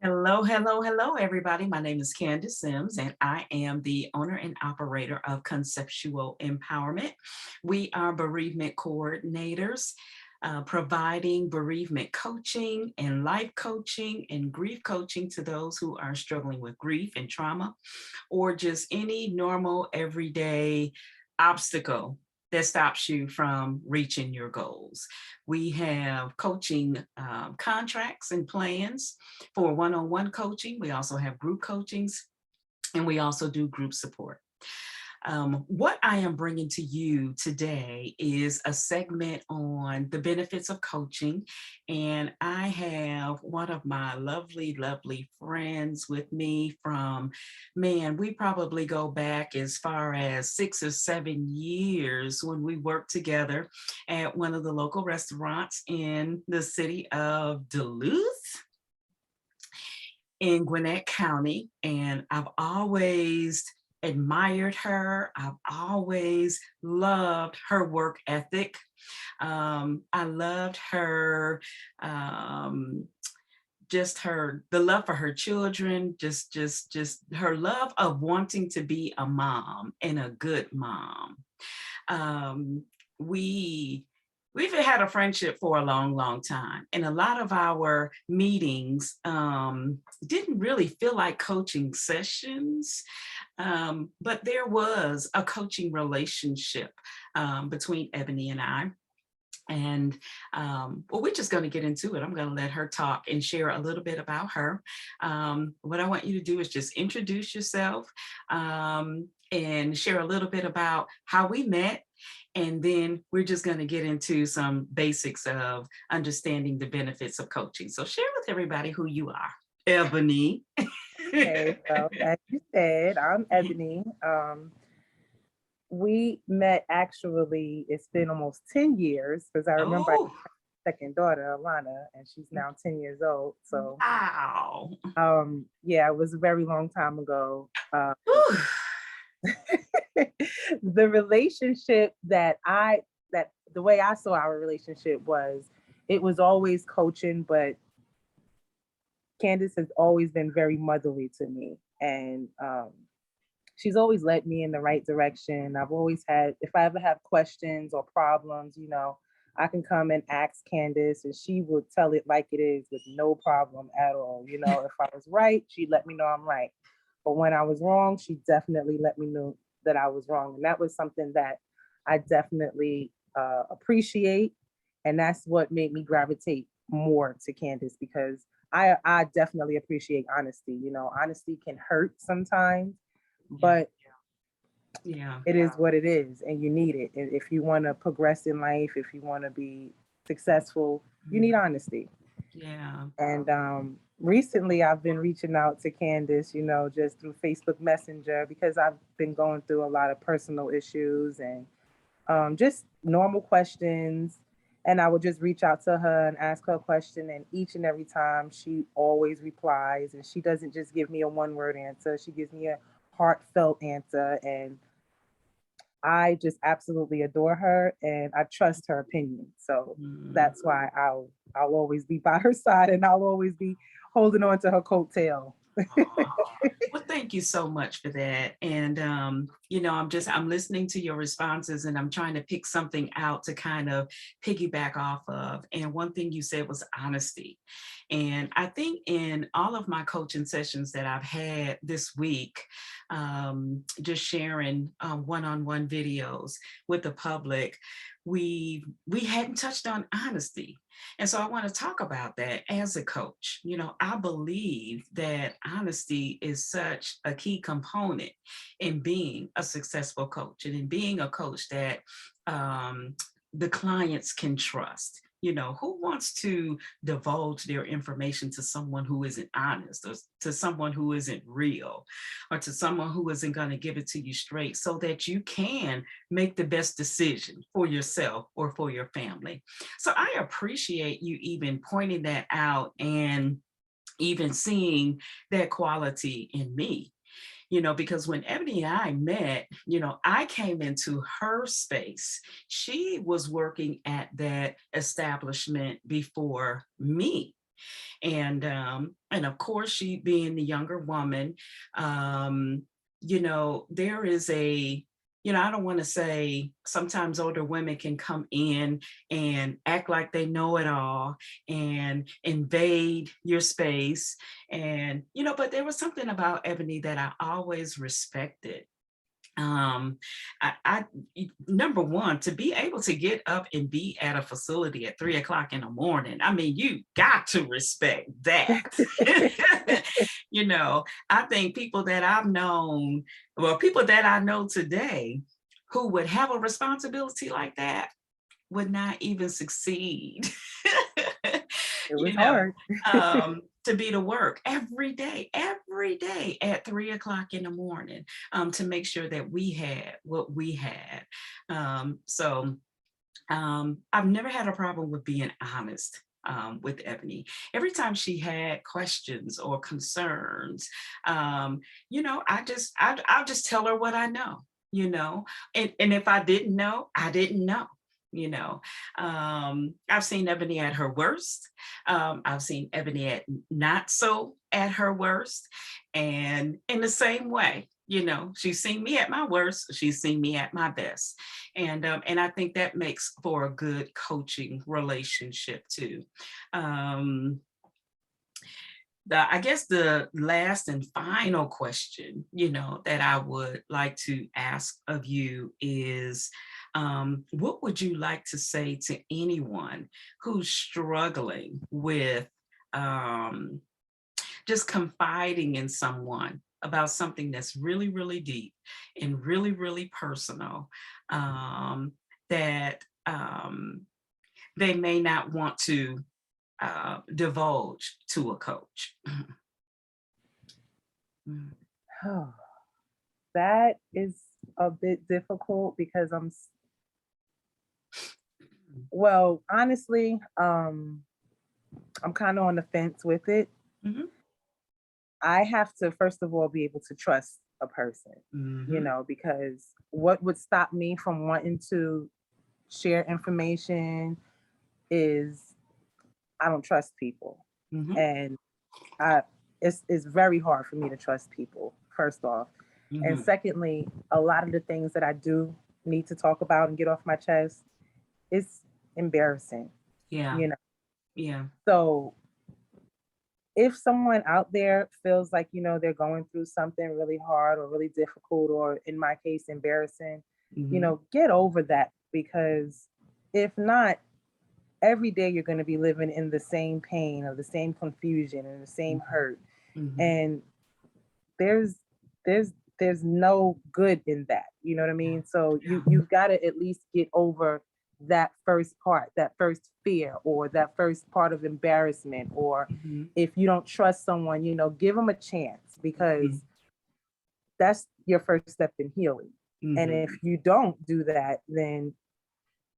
Hello, hello, hello, everybody. My name is Candace Sims, and I am the owner and operator of Conceptual Empowerment. We are bereavement coordinators, providing bereavement coaching and life coaching and grief coaching to those who are struggling with grief and trauma, or just any normal, everyday obstacle that stops you from reaching your goals. We have coaching contracts and plans for one-on-one coaching. We also have group coachings, and we also do group support. What I am bringing to you today is a segment on the benefits of coaching. And I have one of my lovely, lovely friends with me from, man, we probably go back as far as 6 or 7 years when we worked together at one of the local restaurants in the city of Duluth in Gwinnett County. And I've always admired her. I've always loved her work ethic. I loved her, just the love for her children, just her love of wanting to be a mom and a good mom. Um, we we've had a friendship for a long, long time, and a lot of our meetings didn't really feel like coaching sessions, but there was a coaching relationship between Ebony and I. And well, we're just going to get into it. I'm going to let her talk and share a little bit about her. What I want you to do is just introduce yourself and share a little bit about how we met. And then we're just going to get into some basics of understanding the benefits of coaching. So share with everybody who you are, Ebony. Okay, so as you said, I'm Ebony. We met actually, it's been almost 10 years because I remember I Oh, had my second daughter, Alana, and she's now 10 years old. So, wow. yeah, it was a very long time ago. Whew. The relationship that the way I saw our relationship was it was always coaching, but Candace has always been very motherly to me. And she's always led me in the right direction. I've always had, if I ever have questions or problems, I can come and ask Candace and she would tell it like it is with no problem at all. If I was right, she'd let me know I'm right. But when I was wrong, she definitely let me know that I was wrong. And that was something that I definitely appreciate. And that's what made me gravitate more to Candace because I definitely appreciate honesty. Honesty can hurt sometimes, Yeah, but yeah, it is what it is, and you need it. If you want to progress in life, if you want to be successful, you mm, need honesty. yeah. And recently, I've been reaching out to Candace, just through Facebook Messenger because I've been going through a lot of personal issues and just normal questions. And I would just reach out to her and ask her a question. And each and every time, she always replies. And she doesn't just give me a one word answer, she gives me a heartfelt answer. And I just absolutely adore her and I trust her opinion. So Mm. that's why I'll always be by her side and I'll always be holding on to her coattail. Aw. Well, thank you so much for that. And I'm listening to your responses and I'm trying to pick something out to kind of piggyback off of. And one thing you said was honesty. And I think in all of my coaching sessions that I've had this week, just sharing one-on-one videos with the public, we hadn't touched on honesty. And so I want to talk about that as a coach. I believe that honesty is such a key component in being a successful coach and in being a coach that um, the clients can trust. Who wants to divulge their information to someone who isn't honest, or to someone who isn't real, or to someone who isn't going to give it to you straight so that you can make the best decision for yourself or for your family? So I appreciate you even pointing that out and even seeing that quality in me. Because when Ebony and I met, I came into her space. She was working at that establishment before me. And of course, she being the younger woman, um, there is I don't want to say sometimes older women can come in and act like they know it all and invade your space. But there was something about Ebony that I always respected. um Number one, to be able to get up and be at a facility at 3 o'clock in the morning, I mean, you got to respect that. I think people that I've known, well, people that I know today who would have a responsibility like that would not even succeed. It was you know, hard. to be to work every day at 3 o'clock in the morning, to make sure that we had what we had. I've never had a problem with being honest. With Ebony, every time she had questions or concerns, I'll just tell her what I know, and if I didn't know, I didn't know. I've seen Ebony at her worst. I've seen Ebony at not so at her worst. And in the same way, she's seen me at my worst, she's seen me at my best. And I think that makes for a good coaching relationship too. Um, I guess the last and final question, that I would like to ask of you is, what would you like to say to anyone who's struggling with, um, just confiding in someone about something that's really, really deep and really, really personal, that they may not want to divulge to a coach? Mm. Oh, that is a bit difficult because well, honestly, I'm kind of on the fence with it. Mhm. I have to, first of all, be able to trust a person, Mhm. because what would stop me from wanting to share information is I don't trust people. Mhm. And I, it's very hard for me to trust people, first off. And Mhm. secondly, a lot of the things that I do need to talk about and get off my chest, it's embarrassing, Yeah. you know. Yeah. So if someone out there feels like, they're going through something really hard or really difficult, or in my case, embarrassing, Mhm. get over that, because if not, every day you're going to be living in the same pain or the same confusion and the same Mhm. hurt. Mhm. And there's there's there's no good in that. You know what I Yeah. mean? So Yeah. you've got to at least get over that first part, that first fear, or that first part of embarrassment. Or Mhm. if you don't trust someone, give them a chance, Mhm. because that's your first step in healing. And if Mhm. you don't do that, then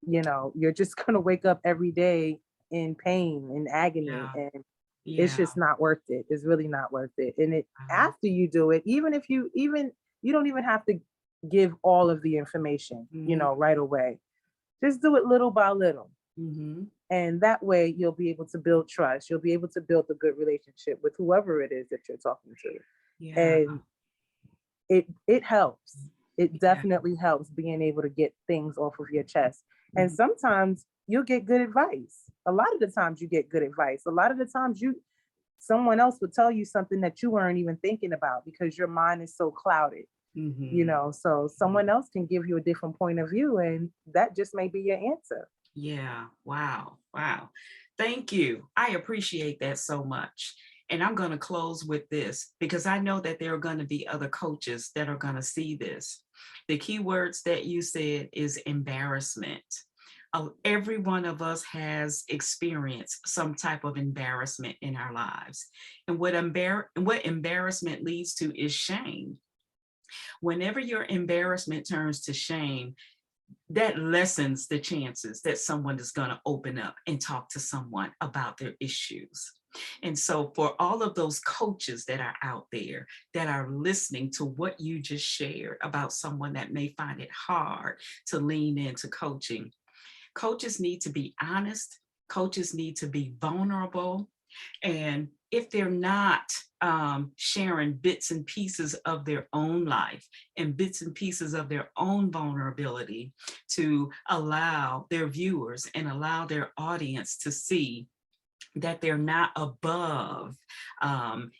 you're just going to wake up every day in pain and agony, Yeah. and it's Yeah. just not worth it. It's really not worth it. And it Wow. after you do it, even if you don't even have to give all of the information, Mhm. right away. Just do it little by little. Mhm. And that way you'll be able to build trust. You'll be able to build a good relationship with whoever it is that you're talking to. Yeah. And it helps. It Yeah. definitely helps being able to get things off of your chest. And Mhm. sometimes you'll get good advice. A lot of the times you get good advice. A lot of the times someone else would tell you something that you weren't even thinking about, because your mind is so clouded. Mhm. So Mhm. someone else can give you a different point of view, and that just may be your answer. Yeah. Wow. Wow. Thank you. I appreciate that so much. And I'm going to close with this because I know that there are going to be other coaches that are going to see this. The key words that you said is embarrassment. Every one of us has experienced some type of embarrassment in our lives. And what embarrassment leads to is shame. Whenever your embarrassment turns to shame, that lessens the chances that someone is going to open up and talk to someone about their issues. And so, for all of those coaches that are out there that are listening to what you just shared about someone that may find it hard to lean into coaching, coaches need to be honest, coaches need to be vulnerable, And if they're not sharing bits and pieces of their own life and bits and pieces of their own vulnerability to allow their viewers and allow their audience to see that they're not above um,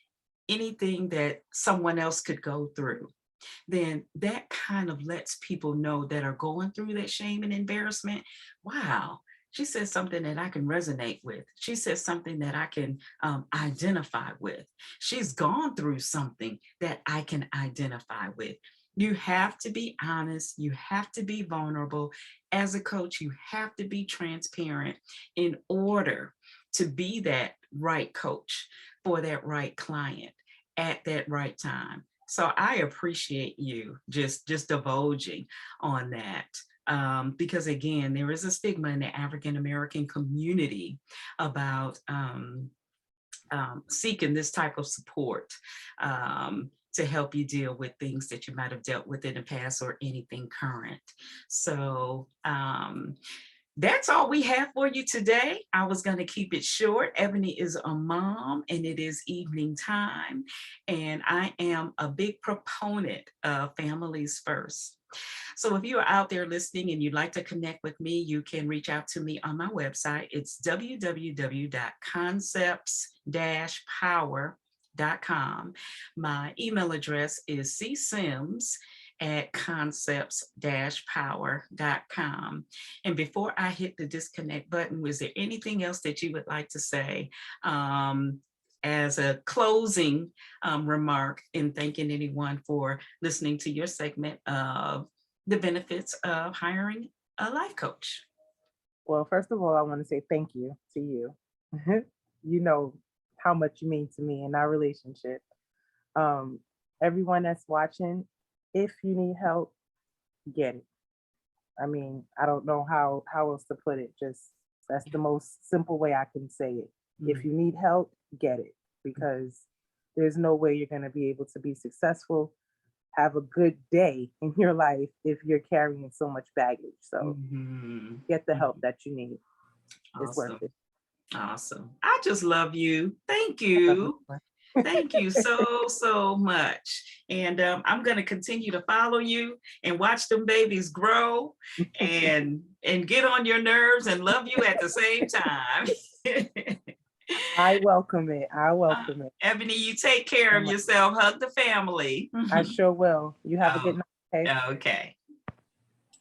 anything that someone else could go through, then that kind of lets people know that are going through that shame and embarrassment. Wow, she says something that I can resonate with. She says something that I can identify with. She's gone through something that I can identify with. You have to be honest. You have to be vulnerable. As a coach, you have to be transparent in order to be that right coach for that right client at that right time. So I appreciate you just divulging on that. Because again, there is a stigma in the African American community about seeking this type of support to help you deal with things that you might have dealt with in the past or anything current. So that's all we have for you today. I was going to keep it short. Ebony is a mom and it is evening time. And I am a big proponent of families first. So if you are out there listening and you'd like to connect with me, you can reach out to me on my website. It's www.concepts-power.com. My email address is csims@concepts-power.com. And before I hit the disconnect button, was there anything else that you would like to say as a closing remark in thanking anyone for listening to your segment of the benefits of hiring a life coach? Well, first of all, I want to say thank you to you. You know how much you mean to me in our relationship. Um, Everyone that's watching, if you need help, get it. I mean, I don't know how else to put it. Just that's the most simple way I can say it. If you need help, get it, because there's no way you're going to be able to be successful, have a good day in your life if you're carrying so much baggage. So get the help that you need. It's worth Awesome. it. Awesome. I just love you. Thank I love you. you. Thank you so much. And I'm going to continue to follow you and watch them babies grow and get on your nerves and love you at the same time. I welcome it. I welcome it. Ebony, you take care of yourself. Hug the family. I sure will. You have a Oh, good night. Okay. okay.